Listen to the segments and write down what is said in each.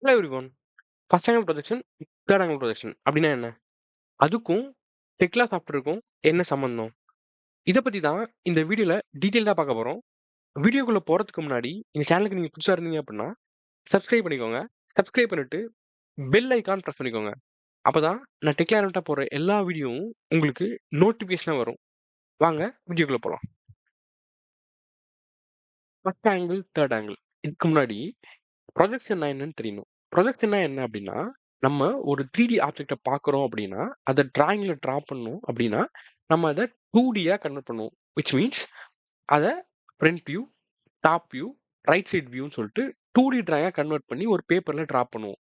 Hello everyone. First angle projection, third angle projection அப்படின்னா என்ன? அதுக்கும் டெக்லா சாஃப்ட்வேருக்கும் என்ன சம்மந்தம்? இத பத்தி தான் இந்த வீடியோல டீட்டெயில்டா பார்க்க போறோம். வீடியோக்குள்ள போறதுக்கு முன்னாடி இந்த சேனலுக்கு நீங்க புதுசா இருந்தீங்க அப்படின்னா, சப்ஸ்கிரைப் பண்ணிக்கோங்க. சப்ஸ்கிரைப் பண்ணிட்டு பெல் ஐகான் பிரஸ் பண்ணிக்கோங்க. அப்பதான் நான் டெக்லா ரிலேட்டடா போடுற எல்லா வீடியோவும் உங்களுக்கு நோட்டிஃபிகேஷனா வரும். வாங்க வீடியோக்குள்ள போலாம். First angle, third angle. இதுக்கு முன்னாடி ப்ரொஜெக்ஷன்னா என்னன்னு தெரியணும். ப்ரொஜெக்ஷன்னா என்ன அப்படின்னா, நம்ம ஒரு 3டி ஆப்ஜெக்ட்ட பார்க்குறோம் அப்படின்னா, அத டிராயிங்ல டிரா பண்ணணும் அப்படின்னா, நம்ம அத 2டியா கன்வெர்ட் பண்ணுவோம். விச் மீன்ஸ் அத front view, top view, right side வியூன்னு சொல்லிட்டு 2டி டிராயிங்கா கன்வெர்ட் பண்ணி ஒரு பேப்பர்ல டிரா பண்ணுவோம்.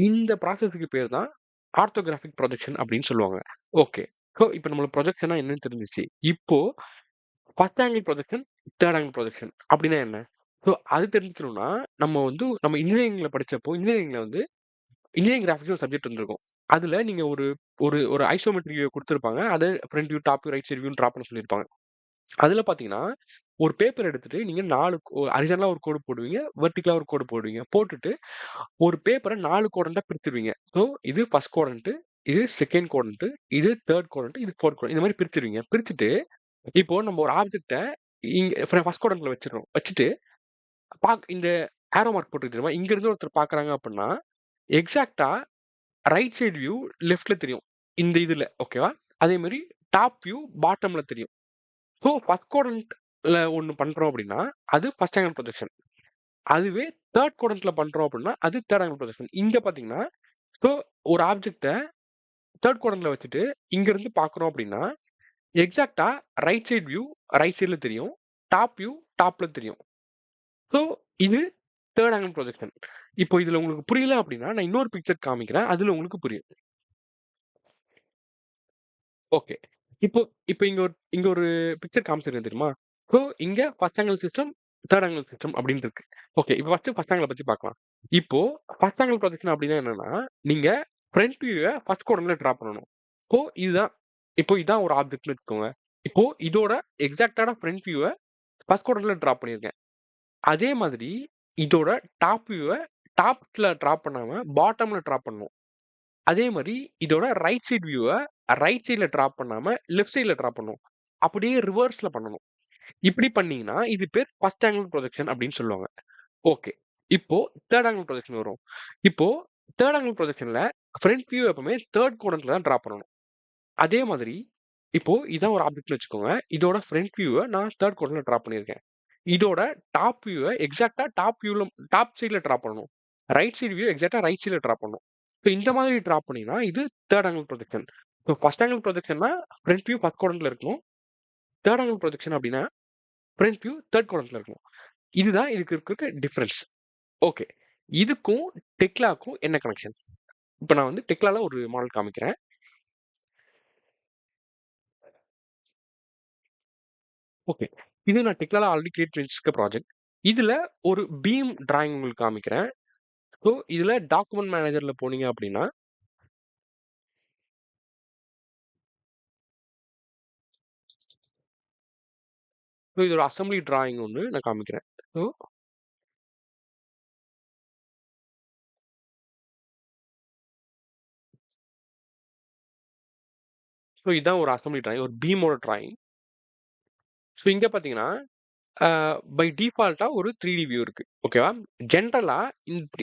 இந்த ப்ராசஸ்க்கு பேர் தான் ஆர்த்தோகிராஃபிக் ப்ரொஜெக்ஷன் அப்படின்னு சொல்லுவாங்க. ஓகே. ஸோ இப்போ நம்மளுக்கு ப்ரொஜெக்ஷன்னா என்னன்னு தெரிஞ்சுச்சு. இப்போ first angle projection, third angle projection அப்படின்னா என்ன? ஸோ அது தெரிஞ்சுக்கணும்னா, நம்ம இன்ஜினியரிங்ல படிச்சப்போ, இன்ஜினியரிங்ல வந்து இன்ஜினியரிங் கிராஃபிக்ஸ்னு ஒரு சப்ஜெக்ட் இருந்திருக்கும். அதுல நீங்க ஒரு ஒரு ஒரு ஐசோமெட்ரிக் வியூ குடுத்திருப்பாங்க. அத front view, top view, right side வியூன்னு டிரா பண்ண சொல்லியிருப்பாங்க. அதுல பார்த்தீங்கன்னா, ஒரு பேப்பர் எடுத்துட்டு நீங்க 4 ஹரிசான்டலா ஒரு கோடு போடுவீங்க. வெர்டிகலா ஒரு கோடு போடுவீங்க. போட்டுட்டு ஒரு பேப்பர 4 குவாட்ரண்ட்டா பிரிச்சுருவீங்க. ஸோ இது ஃபர்ஸ்ட் குவாட்ரண்ட், இது செகண்ட் குவாட்ரண்ட், இது தேர்ட் குவாட்ரண்ட், இது ஃபோர்த் குவாட்ரண்ட். இந்த மாரி பிரிச்சுருவீங்க. பிரிச்சுட்டு இப்போ நம்ம ஒரு ஆப்ஜெக்ட்ட இங்க ஃபர்ஸ்ட் குவாட்ரண்ட்ல வச்சுடுறோம். வச்சுட்டு இந்த ஆரோ மார்க் போட்டுருக்கு தெரியுமா? இங்க இருந்து ஒருத்தர் பார்க்குறாங்க அப்படின்னா, எக்ஸாக்ட்டா ரைட் சைடு வியூ லெஃப்ட்ல தெரியும். இந்த இதுல ஓகேவா? அதே மாரி டாப் வியூ பாட்டம்ல தெரியும். ஸோ ஃபர்ஸ்ட் குவாட்ரண்ட்ல ஒண்ணு பண்றோம் அப்படின்னா, அது ஃபர்ஸ்ட் ஆங்கிள் ப்ரொஜெக்ஷன். அதுவே தேர்ட் குவாட்ரண்ட்ல பண்றோம் அப்படின்னா, அது தேர்ட் ஆங்கிள் ப்ரொஜெக்ஷன். இங்க பார்த்தீங்கன்னா, ஸோ ஒரு ஆப்ஜெக்ட்ட தேர்ட் குவாட்ரண்ட்ல வச்சுட்டு இங்க இருந்து பார்க்குறோம் அப்படின்னா, எக்ஸாக்ட்டா ரைட் சைடு வியூ ரைட் சைடுல தெரியும். டாப் வியூ டாப்ல தெரியும். ஸோ இது தேர்ட் ஆங்கிள் ப்ரொஜெக்ஷன். இப்போ இதுல உங்களுக்கு புரியல அப்படின்னா, நான் இன்னொரு பிக்சர் காமிக்கிறேன். அதுல உங்களுக்கு புரியும். ஓகே. இப்போ இப்போ இங்க ஒரு பிக்சர் காமிச்சிருக்கேன் தெரியுமா? ஸோ இங்க first angle system, third angle system அப்படின்னு இருக்கு. ஓகே. இப்போ ஃபர்ஸ்ட் ஆங்கிள பத்தி பார்க்கலாம். இப்போ ஃபர்ஸ்ட் ஆங்கிள் ப்ரொஜெக்ஷன் அப்படின்னா என்னன்னா, நீங்க ஃப்ரண்ட் வியூவ ஃபர்ஸ்ட் குவாட்ரண்ட்ல டிரா பண்ணணும். இப்போ இதுதான் இதான் ஒரு ஆப்ஜெக்ட்னு வச்சுக்கோங்க. இப்போ இதோட எக்ஸாக்ட்டான ஃப்ரண்ட் வியூவ ஃபர்ஸ்ட் குவாட்ரண்ட்ல டிரா பண்ணியிருக்கேன். அதே மாதிரி இதோட டாப் வியூவ டாப்ல டிரா பண்ணாம பாட்டம்ல டிரா பண்ணணும். அதே மாரி இதோட ரைட் சைட் வியூவ ரைட் சைட்ல டிராப் பண்ணாம லெஃப்ட் சைட்ல டிராப் பண்ணணும். அப்படியே ரிவர்ஸ்ல பண்ணணும். இப்படி பண்ணீங்கன்னா, இது பேர் ஃபர்ஸ்ட் ஆங்கிள் ப்ரொஜெக்ஷன் அப்படின்னு சொல்லுவாங்க. ஓகே. இப்போ தேர்ட் ஆங்கிள் ப்ரொஜெக்ஷன் வரும். இப்போ தேர்ட் ஆங்கிள் ப்ரொஜெக்ஷன்ல ஃப்ரண்ட் வியூ எப்பவுமே தேர்ட் குவாட்ரண்ட்ல தான் டிராப் பண்ணணும். அதே மாதிரி இப்போ இதான் ஒரு ஆப்ஜெக்ட்னு வச்சுக்கோங்க. இதோட ஃப்ரண்ட் வியூவ நான் தேர்ட் குவாட்ரண்ட்ல டிராப் பண்ணியிருக்கேன். இதோட டாப் வியூவ எக்ஸாக்ட்டா டாப் சைட்ல டிராப் பண்ணணும். ரைட் சைடு வியூ எக்ஸாக்ட்டா ரைட் சைட்ல டிராப் பண்ணணும். ஸோ இந்த மாதிரி டிராப் பண்ணீங்கன்னா, இது third angle projection. So first angle ப்ரொஜெக்ஷன்னா ஃப்ரண்ட் வியூ ஃபர்ஸ்ட் குவாட்ரண்ட்ல இருக்கணும். தேர்ட் ஆங்கிள் ப்ரொஜெக்ஷன் அப்படின்னா ஃப்ரண்ட் வியூ தேர்ட் குவாட்ரண்ட்ல இருக்கணும். இதுதான் இதுக்கு இருக்க டிஃபரன்ஸ். ஓகே. இதுக்கும் டெக்லாக்கும் என்ன கனெக்ஷன்? இப்ப நான் வந்து டெக்லால ஒரு மாடல் காமிக்கிறேன். ஓகே. இது நான் டெக்லால ஆல்ரெடி கிரியேட் பண்ணி வச்சிருக்க ப்ராஜெக்ட். இதுல ஒரு பீம் டிராயிங் உங்களுக்கு காமிக்கிறேன். ஸோ இதுல டாக்குமெண்ட் மேனேஜர்ல போனீங்க அப்படின்னா, ஸோ இது ஒரு அசெம்பிளி டிராயிங் ஒண்ணு நான் காமிக்கிறேன். ஸோ இதான் ஒரு அசெம்பிளி டிராயிங். ஒரு பீமோட டிராயிங். ஸோ இங்க பார்த்தீங்கன்னா, பை டிஃபால்ட்டா ஒரு 3டி வியூ இருக்கு. ஓகேவா? ஜெனரலா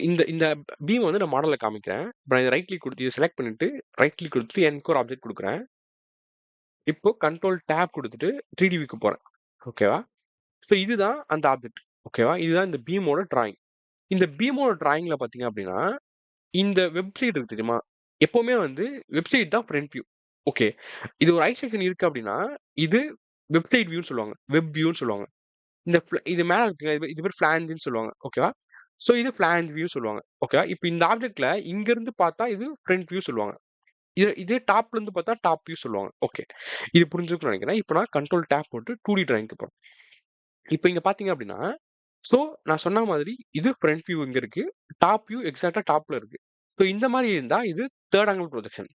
இந்த இந்த பீம் வந்து நான் மாடல்ல காமிக்கிறேன். இப்ப நான் இத ரைட் கிளிக் குடுத்து இத செலக்ட் பண்ணிட்டு, ரைட் கிளிக் குடுத்துட்டு எனக்கு ஒரு ஆப்ஜெக்ட் குடுக்குறேன். இப்போ கண்ட்ரோல் டேப் குடுத்துட்டு 3டி வியூக்கு போறேன். ஓகேவா? ஸோ இதுதான் அந்த ஆப்ஜெக்ட். ஓகேவா? இதுதான் இந்த பீமோட டிராயிங். இந்த பீமோட டிராயிங்ல பார்த்தீங்க அப்படின்னா, இந்த வெப்சைட் இருக்கு தெரியுமா? எப்பவுமே வந்து வெப்சைட் தான் ஃப்ரண்ட் வியூ. ஓகே. இது ஒரு ஐ செக்ஷன் இருக்கு அப்படின்னா, இது வெப்சைட் வியூன்னு சொல்லுவாங்க. வெப் வியூன்னு சொல்லுவாங்க. இது மேல இருக்குங்க. இது பேர் ஃபிளாஞ்சுன்னு சொல்லுவாங்க. ஓகேவா? ஸோ இது ஃபிளாஞ்ச் வியூ சொல்லுவாங்க. ஓகேவா? இப்ப இந்த ஆப்ஜெக்ட்ல இங்க இருந்து பார்த்தா இது ஃப்ரண்ட் வியூ சொல்லுவாங்க. இதே டாப்ல இருந்து பார்த்தா டாப் வியூ சொல்லுவாங்க. ஓகே. இது புரிஞ்சிருக்கும்னு நெனைக்கிறேன். இப்ப நான் கண்ட்ரோல் டேப் போட்டு 2டி டிராயிங்க்கு போறேன். இப்ப இங்க பார்த்தீங்க அப்படின்னா, ஸோ நான் சொன்ன மாதிரி இது ஃப்ரண்ட் வியூ இங்க இருக்கு. டாப் வியூ எக்ஸாக்ட்டா டாப்ல இருக்கு. ஸோ இந்த மாரி இருந்தா இது தேர்ட் ஆங்கிள் ப்ரொஜெக்ஷன்.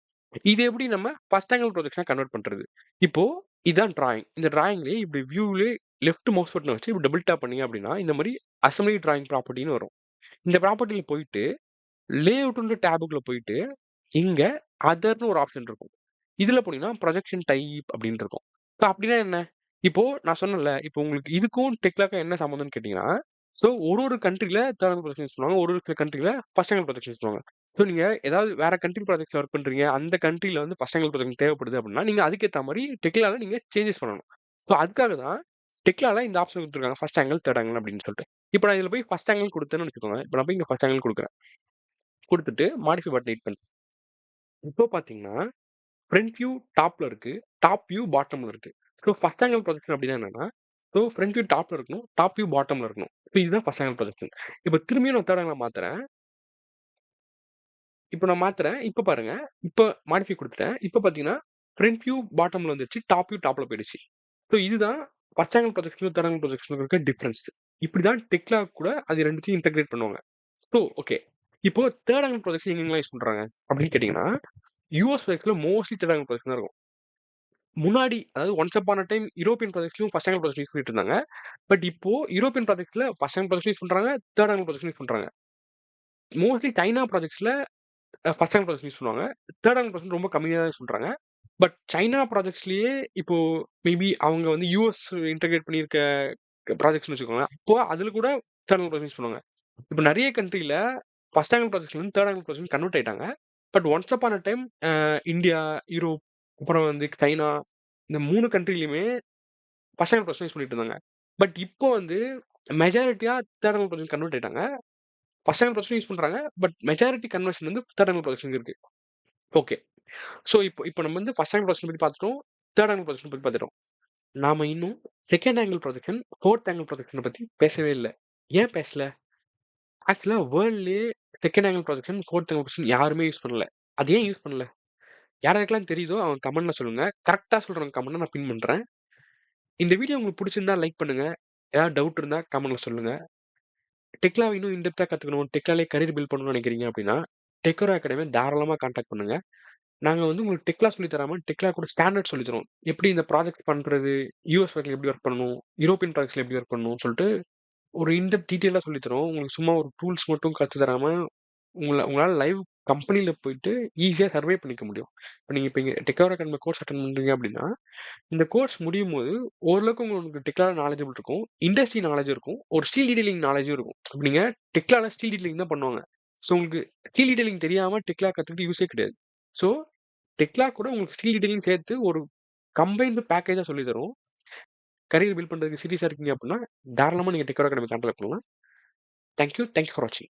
இது எப்படி நம்ம ஃபர்ஸ்ட் ஆங்கிள் ப்ரொஜெக்ஷனா கன்வெர்ட் பண்றது? இப்போ இதான் டிராயிங். இந்த டிராயிங்லயே இப்படி வியூலயே லெஃப்ட் மவுஸ் பட்டன வச்சு இப்படி டபுள் டேப் பண்ணீங்க அப்படின்னா, இந்த மாரி அசெம்பிளி டிராயிங் ப்ராப்பர்ட்டின்னு வரும். இந்த ப்ராப்பர்ட்டில போயிட்டு லேஅவுட்ன்ற டேபுக்குள்ள போயிட்டு, இங்க அதர்ன்னு ஒரு ஆப்ஷன் இருக்கும். இதுல போனீங்கன்னா, ப்ரொஜெக்ஷன் டைப் அப்படின்னு இருக்கும். ஸோ அப்படின்னா என்ன? இப்போ நான் சொன்னேன்ல, இப்போ உங்களுக்கு இதுக்கும் டெக்லாக்கும் என்ன சம்மந்தம்னு கேட்டீங்கன்னா, ஸோ ஒரு கண்ட்ரில தேர்ட் ஆங்கிள் ப்ரொஜெக்ஷன் யூஸ் பண்ணுவாங்க. சில கண்ட்ரில ஃபர்ஸ்ட் ஆங்கிள் ப்ரொஜெக்ஷன் யூஸ் பண்ணுவாங்க. ஸோ நீங்க ஏதாவது வேற கண்ட்ரி ப்ராஜெக்ட்ல ஒர்க் பண்றீங்க. அந்த கண்ட்ரில வந்து ஃபர்ஸ்ட் ஆங்கிள் ப்ரொஜெக்ஷன் தேவைப்படுது அப்படின்னா, நீங்க அதுக்கேத்த மாரி டெக்லால நீங்க சேஞ்சஸ் பண்ணணும். ஸோ அதுக்காக தான் டெக்லால இந்த ஆப்ஷன் குடுத்துருக்காங்க. ஃபர்ஸ்ட் ஆங்கிள், தேர்ட் ஆங்கிள் அப்படின்னு சொல்லிட்டு. இப்போ நான் இதுல போய் ஃபர்ஸ்ட் ஆங்கிள் குடுத்தேன்னு வச்சுக்கோங்க. இப்போ நான் போய் இங்க ஃபர்ஸ்ட் ஆங்கிள் குடுக்குறேன். குடுத்துட்டு மாடிஃபை பட்டன் ஹிட் பண்றேன். இப்போ பார்த்தீங்கன்னா, ஃப்ரண்ட் வியூ டாப்ல இருக்கு. டாப் வியூ பாட்டம்ல இருக்கு. ஸோ ஃபர்ஸ்ட் ஆங்கிள் ப்ரொஜெக்ஷன் அப்படின்னா என்னன்னா, ஸோ ஃப்ரண்ட் வியூ டாப்ல இருக்கணும். டாப் வியூ பாட்டம்ல இருக்கணும். ஸோ இதுதான் ஃபர்ஸ்ட் ஆங்கிள் ப்ரொஜெக்ஷன். இப்போ திரும்பியும் நான் தேர்ட் ஆங்கிள் மாத்துறேன். இப்போ நான் மாத்துறேன். இப்ப பாருங்க. இப்ப மாடிஃபை குடுத்துட்டேன். இப்ப பார்த்தீங்கன்னா, ஃப்ரண்ட் வியூ பாட்டம்ல வந்துருச்சு. டாப் வியூ டாப்ல போயிடுச்சு. ஸோ இதுதான் ஃபர்ஸ்ட் ஆங்கிள் ப்ரொஜெக்ஷனும், தேர்ட் ஆங்கிள் ப்ரொஜெக்ஷனுக்கும் இருக்க டிஃபரன்ஸ். இப்படிதான் டெக்லா கூட அது 2த்தையும் இன்டகிரேட் பண்ணுவாங்க. So okay. இப்போ தேர்ட் ஆங்கிள் ப்ரொஜெக்ஷன் எங்கெங்கலாம் யூஸ் பண்றாங்க அப்படின்னு கேட்டீங்கன்னா, யுஎஸ் வெர்க்ஸ்ல மோஸ்ட்லி தேர்ட் ஆங்கிள் ப்ரொஜெக்ஷன் தான் இருக்கும். முன்னாடி அதாவது once upon a time European ப்ராஜெக்ட்லயும் ஃபர்ஸ்ட் ஆங்கிள் ப்ரொஜெக்ஷன் யூஸ் பண்ணிட்டு இருந்தாங்க. பட் இப்போ யூரோப்பியன் ப்ராஜெக்ட்ல ஃபர்ஸ்ட் ஆங்கிள் ப்ரொஜெக்ஷன் யூஸ் பண்றாங்க. தேர்ட் ஆங்கிள் ப்ரொஜெக்ஷன் யூஸ் பண்றாங்க. மோஸ்ட்லி சைனா ப்ராஜெக்ட்ஸ்ல ஃபர்ஸ்ட் ஆங்கிள் ப்ரொஜெக்ஷன் யூஸ் பண்ணுவாங்க. தேர்ட் ஆங்கிள் ப்ரொஜெக்ஷன் ரொம்ப கம்மியா தான் யூஸ் பண்றாங்க. பட் சைனா ப்ராஜெக்ட்ஸ்லயே இப்போ மேபி அவங்க வந்து யுஎஸ் இன்டகிரேட் பண்ணியிருக்க ப்ராஜெக்ட்ஸ்னு வச்சுக்கோங்க. அப்போ அதுல கூட தேர்ட் ஆங்கிள் ப்ரொஜெக்ஷன் யூஸ் பண்ணுவாங்க. இப்போ நெறைய கண்ட்ரில ஃபர்ஸ்ட் ஆங்கிள் ப்ரொஜெக்ஷன்ல இருந்து தேர்ட் ஆங்கிள் ப்ரொஜெக்ஷன் கன்வெர்ட் ஆயிட்டாங்க. But once upon a time India, Europe, அப்புறம் வந்து சைனா இந்த 3 கண்ட்ரிலயுமே ஃபர்ஸ்ட் ஆங்கிள் ப்ரொஜெக்ஷன் யூஸ் பண்ணிட்டு இருந்தாங்க. பட் இப்போ வந்து மெஜாரிட்டியா தேர்ட் ஆங்கிள் ப்ரொஜெக்ஷன் கன்வெர்ட் ஆயிட்டாங்க. ஃபர்ஸ்ட் ஆங்கிள் ப்ரொஜெக்ஷன் யூஸ் பண்றாங்க. பட் மெஜாரிட்டி கன்வர்ஷன் வந்து தேர்ட் ஆங்கிள் ப்ரொஜெக்ஷன் இருக்கு. ஓகே. ஸோ இப்போ இப்போ நம்ம வந்து ஃபர்ஸ்ட் ஆங்கிள் ப்ரொஜெக்ஷன் பத்தி பார்த்துட்டோம். தேர்ட் ஆங்கிள் ப்ரொஜெக்ஷன் பத்தி பார்த்துட்டோம். நாம இன்னும் second angle projection, fourth angle ப்ரொஜெக்ஷன பத்தி பேசவே இல்ல. ஏன் பேசல? ஆக்சுவலா வேர்ல்ட்லயே second angle projection, fourth angle projection யாருமே யூஸ் பண்ணல. அது ஏன் யூஸ் பண்ணல? யார் யாருக்கெல்லாம் தெரியுதோ அவங்க கமெண்ட்ல சொல்லுங்க. கரெக்ட்டா சொல்றவங்க கமெண்ட்ட நான் பின் பண்றேன். இந்த வீடியோ உங்களுக்கு புடிச்சிருந்தா லைக் பண்ணுங்க. ஏதாவது டவுட் இருந்தா கமெண்ட்ல சொல்லுங்க. டெக்லாவ இன்னும் இன் டெப்த்தா கத்துக்கணும். டெக்லாலயே கரியர் பில்ட் பண்ணணும்னு நினைக்கிறீங்க அப்படின்னா, டெக்கரோ அகாடமிய தாராளமா கான்டாக்ட் பண்ணுங்க. நாங்க வந்து உங்களுக்கு டெக்லா சொல்லி தராம, டெக்லா கூட ஸ்டாண்டர்ட் சொல்லி தரோம். எப்படி இந்த ப்ராஜெக்ட் பண்றது, யுஎஸ் ஒர்க்ல எப்படி ஒர்க் பண்ணணும், யூரோப்பியன் ப்ராஜெக்ட்ஸ்ல எப்படி ஒர்க் பண்ணணும்னு சொல்லிட்டு ஒரு இன்டெப்த் டீட்டெயிலா சொல்லி தரோம். உங்களுக்கு சும்மா ஒரு டூல்ஸ் மட்டும் கத்து தராம, உங்களால லைவ் கம்பெனில போயிட்டு ஈஸியா சர்வே பண்ணிக்க முடியும். இப்ப நீங்க இங்க டெக்லா அகாடமி கோர்ஸ் அட்டெண்ட் பண்றீங்க அப்படின்னா, இந்த கோர்ஸ் முடியும்போது ஓரளவுக்கு உங்களுக்கு டெக்லால நாலேட்ஜபிள் இருக்கும். இண்டஸ்ட்ரி நாலேட்ஜ் இருக்கும். ஒரு ஸ்டீல் டீடைலிங் நாலேட்ஜும் இருக்கும். இப்ப நீங்க டெக்லால ஸ்டீல் டீடைலிங் தான் பண்ணுவாங்க. ஸோ உங்களுக்கு ஸ்டீல் டீடைலிங் தெரியாம டெக்லா கத்துக்கிட்டு யூஸே கிடையாது. ஸோ டெக்லா கூட உங்களுக்கு ஸ்டீல் டீடைலிங் சேர்த்து ஒரு கம்பைன்டு பேக்கேஜா சொல்லி தரும். கரியர் பில்ட் பண்றதுக்கு சீரியஸா இருக்கீங்க அப்படின்னா, தாராளமா நீங்க டெக்லா அகாடமி கான்டாக்ட் பண்ணலாம். தேங்க் யூ ஃபார் வாட்சிங்.